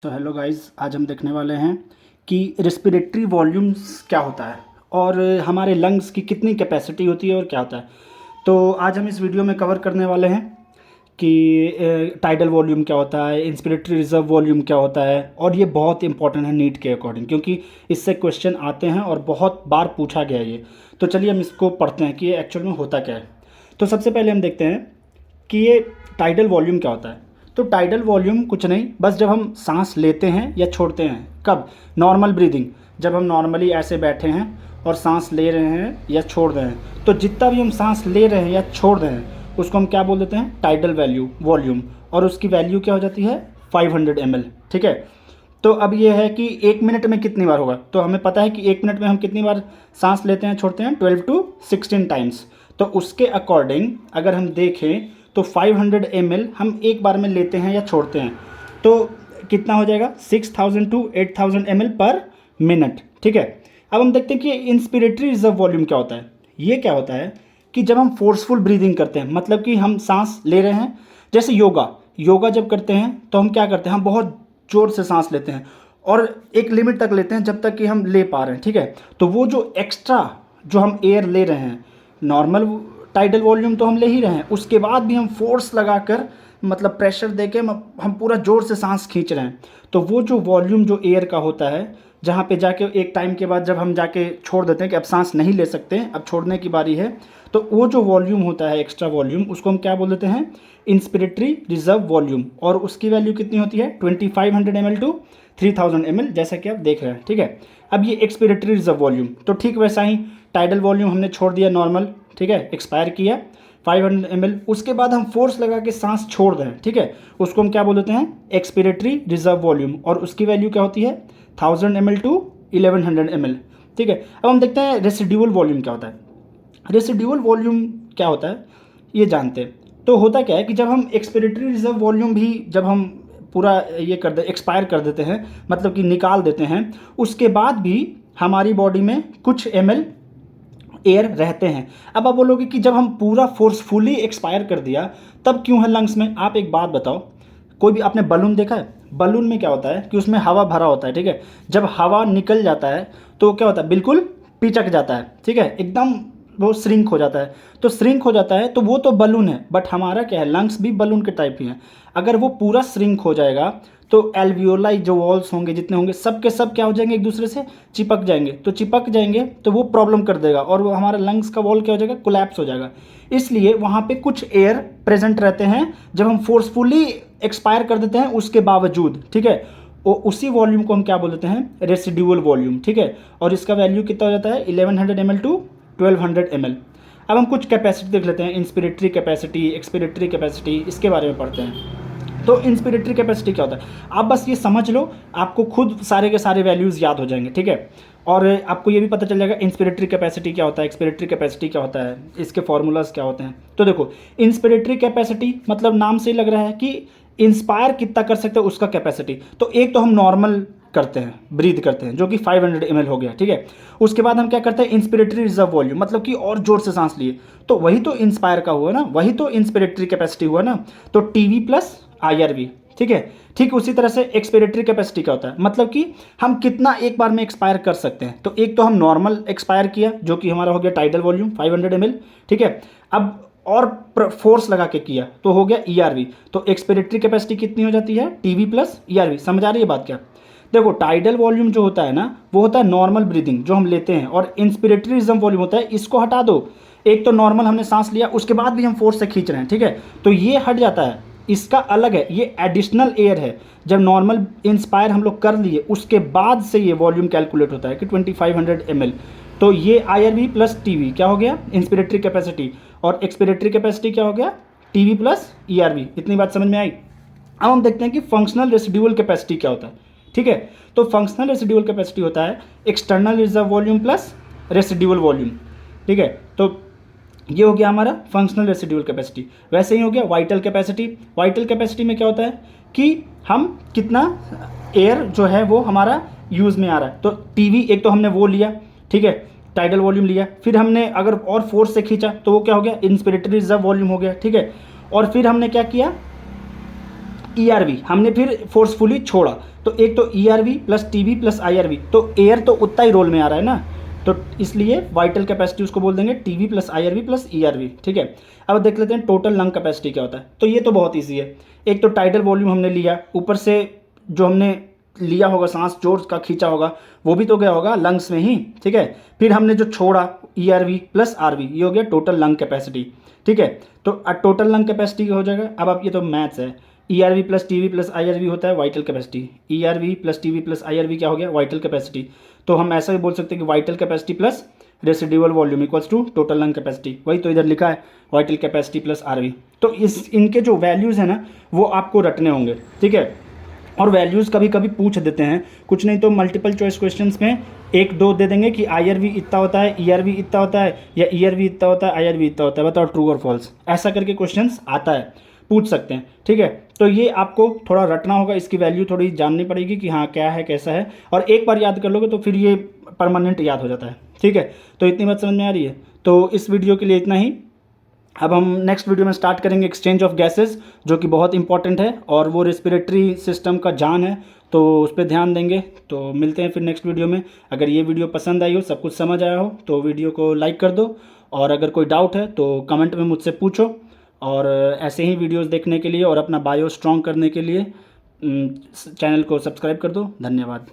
तो hello guys, आज हम देखने वाले हैं कि रेस्पिरेटरी वॉल्यूम्स क्या होता है और हमारे लंग्स की कितनी कैपेसिटी होती है और क्या होता है। तो आज हम इस वीडियो में कवर करने वाले हैं कि टाइडल वॉल्यूम क्या होता है, इंस्पिरेटरी रिजर्व वॉल्यूम क्या होता है। और ये बहुत इंपॉर्टेंट है नीट के अकॉर्डिंग, क्योंकि इससे क्वेश्चन आते हैं और बहुत बार पूछा गया है ये। तो चलिए हम इसको पढ़ते हैं कि ये एक्चुअल में होता क्या है। तो सबसे पहले हम देखते हैं कि ये टाइडल वॉल्यूम क्या होता है। तो टाइडल वॉल्यूम कुछ नहीं, बस जब हम सांस लेते हैं या छोड़ते हैं, कब? नॉर्मल ब्रीदिंग, जब हम नॉर्मली ऐसे बैठे हैं और सांस ले रहे हैं या छोड़ रहे हैं, तो जितना भी हम सांस ले रहे हैं या छोड़ रहे हैं उसको हम क्या बोल देते हैं? Tidal volume. और उसकी वैल्यू क्या हो जाती है? 500 ml। ठीक है। तो अब ये है कि 1 मिनट में कितनी बार होगा। तो हमें पता है कि 1 मिनट में हम कितनी बार सांस लेते हैं छोड़ते हैं? 12 to 16 टाइम्स। तो उसके अकॉर्डिंग अगर हम देखें तो 500 ml हम एक बार में लेते हैं या छोड़ते हैं, तो कितना हो जाएगा? 6000 to 8000 ml पर मिनट। ठीक है। अब हम देखते हैं कि इंस्पिरेटरी रिजर्व वॉल्यूम क्या होता है। ये क्या होता है कि जब हम फोर्सफुल ब्रीदिंग करते हैं, मतलब कि हम सांस ले रहे हैं, जैसे योगा जब करते हैं तो हम क्या करते हैं? हम बहुत ज़ोर से सांस लेते हैं और एक लिमिट तक लेते हैं जब तक कि हम ले पा रहे हैं। ठीक है। तो वो जो एक्स्ट्रा जो हम एयर ले रहे हैं, नॉर्मल टाइडल वॉल्यूम तो हम ले ही रहे हैं, उसके बाद भी हम फोर्स लगाकर, मतलब प्रेशर देके हम पूरा ज़ोर से सांस खींच रहे हैं, तो वो जो वॉल्यूम जो एयर का होता है, जहाँ पे जाके एक टाइम के बाद जब हम जाके छोड़ देते हैं कि अब सांस नहीं ले सकते, अब छोड़ने की बारी है, तो वो जो वॉल्यूम होता है एक्स्ट्रा वॉल्यूम, उसको हम क्या बोल देते हैं? Inspiratory reserve volume. और उसकी वैल्यू कितनी होती है? 2500 ml to 3000 ml, जैसा कि आप देख रहे हैं। ठीक है। अब ये एक्सपिरेटरी रिजर्व वॉल्यूम, तो ठीक वैसा ही टाइडल वॉल्यूम हमने छोड़ दिया नॉर्मल, ठीक है, एक्सपायर किया 500 ml, उसके बाद हम फोर्स लगा के सांस छोड़ दें, ठीक है, उसको हम क्या बोल देते हैं? Expiratory reserve volume. और उसकी वैल्यू क्या होती है? 1000 ml to 1100 ml। ठीक है। अब हम देखते हैं रेसिड्यूअल वॉल्यूम क्या होता है। रेसिड्यूअल वॉल्यूम क्या होता है ये जानते हैं। तो होता क्या है कि जब हम एक्सपिरेटरी रिजर्व वॉल्यूम भी जब हम पूरा ये कर दे, एक्सपायर कर देते हैं, मतलब कि निकाल देते हैं, उसके बाद भी हमारी बॉडी में कुछ ml एयर रहते हैं। अब आप बोलोगे कि जब हम पूरा फोर्सफुली एक्सपायर कर दिया तब क्यों है लंग्स में? आप एक बात बताओ, कोई भी आपने बलून देखा है? बलून में क्या होता है कि उसमें हवा भरा होता है। ठीक है। जब हवा निकल जाता है तो क्या होता है? बिल्कुल पिचक जाता है। ठीक है, एकदम वो श्रिंक हो जाता है। तो श्रिंक हो जाता है तो वो तो बलून है, बट हमारा क्या है? लंग्स भी बलून के टाइप ही हैं। अगर वो पूरा श्रिंक हो जाएगा तो एल्वियोलाई जो वॉल्स होंगे, जितने होंगे, सब के सब क्या हो जाएंगे? एक दूसरे से चिपक जाएंगे। तो चिपक जाएंगे तो वो प्रॉब्लम कर देगा और वो हमारा लंग्स का वॉल क्या हो जाएगा? कोलैप्स हो जाएगा। इसलिए वहाँ पे कुछ एयर प्रेजेंट रहते हैं जब हम फोर्सफुली एक्सपायर कर देते हैं उसके बावजूद। ठीक है। उसी वॉल्यूम को हम क्या बोल देते हैं? Residual volume. ठीक है। और इसका वैल्यू कितना हो जाता है? 1100 ml to 1200 ml। अब हम कुछ कैपेसिटी देख लेते हैं, इंस्पिरेटरी कैपेसिटी, एक्सपिरेटरी कैपेसिटी, इसके बारे में पढ़ते हैं। तो इंस्पिरेटरी कैपेसिटी क्या होता है? आप बस ये समझ लो, आपको खुद सारे के सारे वैल्यूज़ याद हो जाएंगे। ठीक है। और आपको ये भी पता चल जाएगा इंस्पिरेटरी कैपेसिटी क्या होता है, एक्सपिरेटरी कैपेसिटी क्या होता है, इसके फॉर्मूलाज क्या होते हैं। तो देखो, इंस्पिरेटरी कैपेसिटी मतलब नाम से ही लग रहा है कि इंस्पायर कितना कर सकते हैं उसका कैपेसिटी। तो एक तो हम नॉर्मल करते हैं, ब्रीथ करते हैं, जो कि 500 ml हो गया। ठीक है। उसके बाद हम क्या करते हैं? इंस्पिरेटरी रिजर्व वॉल्यूम, मतलब कि और जोर से सांस लिए, तो वही तो इंस्पायर का हुआ ना, वही तो इंस्पिरेटरी कैपेसिटी हुआ ना। तो टीवी प्लस IRV। ठीक है। ठीक उसी तरह से एक्सपिरेटरी कैपेसिटी क्या होता है? मतलब कि हम कितना एक बार में एक्सपायर कर सकते हैं। तो एक तो हम नॉर्मल एक्सपायर किया, जो कि हमारा हो गया टाइडल वॉल्यूम 500 ml। ठीक है। अब और फोर्स लगा के किया तो हो गया ERV। तो एक्सपिरेटरी कैपेसिटी कितनी हो जाती है? TV plus ERV। समझ आ रही है बात क्या? देखो, टाइडल वॉल्यूम जो होता है ना, वो होता है नॉर्मल ब्रीदिंग जो हम लेते हैं, और इंस्पिरेटरी रिजर्व वॉल्यूम होता है, इसको हटा दो। एक तो नॉर्मल हमने सांस लिया, उसके बाद भी हम फोर्स से खींच रहे हैं। ठीक है। तो ये हट जाता है, इसका अलग है, ये एडिशनल एयर है। जब नॉर्मल इंस्पायर हम लोग कर लिए उसके बाद से ये वॉल्यूम कैलकुलेट होता है कि 2500 ml। तो ये IRV प्लस टीवी क्या हो गया? Inspiratory capacity. और एक्सपिरेटरी कैपेसिटी क्या हो गया? TV plus ERV। इतनी बात समझ में आई? अब हम देखते हैं कि फंक्शनल रेसिड्यूअल कैपेसिटी क्या होता है। ठीक है। तो फंक्शनल रेसिड्यूअल कैपेसिटी होता है external reserve volume plus residual volume. ठीक है। तो ये हो गया हमारा फंक्शनल रेसिड्यूअल कैपेसिटी। वैसे ही हो गया वाइटल कैपेसिटी। वाइटल कैपेसिटी में क्या होता है कि हम कितना एयर जो है वो हमारा यूज़ में आ रहा है। तो टीवी एक तो हमने वो लिया, ठीक है, टाइडल वॉल्यूम लिया, फिर हमने अगर और फोर्स से खींचा तो वो क्या हो गया? इंस्पिरेटरी रिजर्व वॉल्यूम हो गया। ठीक है। और फिर हमने क्या किया? ERV हमने फिर फोर्सफुली छोड़ा, तो एक तो ERV plus TB plus IRV, तो एयर तो उतना ही रोल में आ रहा है ना, तो इसलिए वाइटल कैपेसिटी उसको बोल देंगे TB plus IRV plus ERV। ठीक है, अब देख लेते हैं टोटल लंग कैपेसिटी क्या होता है। तो ये तो बहुत ईजी है, एक तो टाइडल वॉल्यूम हमने लिया, ऊपर से जो हमने लिया होगा सांस, जोर का खींचा होगा, वो भी तो गया होगा लंग्स में ही। ठीक है, फिर हमने जो छोड़ा ERV प्लस RV, ये हो गया टोटल लंग कैपेसिटी। ठीक है, तो टोटल लंग कैपेसिटी हो जाएगा। अब आप ये तो मैथ्स है, ERV plus TB plus IRV होता है vital capacity, ERV plus TB plus IRV क्या हो गया, वाइटल कैपेसिटी। तो हम ऐसा भी बोल सकते हैं कि vital capacity plus residual volume equals to total lung capacity, वही तो इधर लिखा है वाइटल कैपेसिटी प्लस RV। तो इनके जो वैल्यूज़ हैं ना, वो आपको रटने होंगे। ठीक है, और वैल्यूज़ कभी कभी पूछ देते हैं, कुछ नहीं तो मल्टीपल चॉइस क्वेश्चंस में 1-2 दे देंगे कि IRV इतना होता है, ERV इतना होता है, या ERV इतना होता है, IRV इतना होता है, बताओ ट्रू और फॉल्स, ऐसा करके क्वेश्चंस आता है, पूछ सकते हैं। ठीक है, तो ये आपको थोड़ा रटना होगा, इसकी वैल्यू थोड़ी जाननी पड़ेगी कि हाँ क्या है कैसा है, और एक बार याद कर लोगे तो फिर ये परमानेंट याद हो जाता है। ठीक है, तो इतनी बात समझ में आ रही है। तो इस वीडियो के लिए इतना ही। अब हम नेक्स्ट वीडियो में स्टार्ट करेंगे एक्सचेंज ऑफ गैसेस, जो कि बहुत इंपॉर्टेंट है और वो रेस्पिरेटरी सिस्टम का जान है, तो उस पर ध्यान देंगे। तो मिलते हैं फिर नेक्स्ट वीडियो में। अगर ये वीडियो पसंद आई हो, सब कुछ समझ आया हो, तो वीडियो को लाइक कर दो, और अगर कोई डाउट है तो कमेंट में मुझसे पूछो। और ऐसे ही वीडियोज़ देखने के लिए और अपना बायो स्ट्रॉन्ग करने के लिए चैनल को सब्सक्राइब कर दो। धन्यवाद।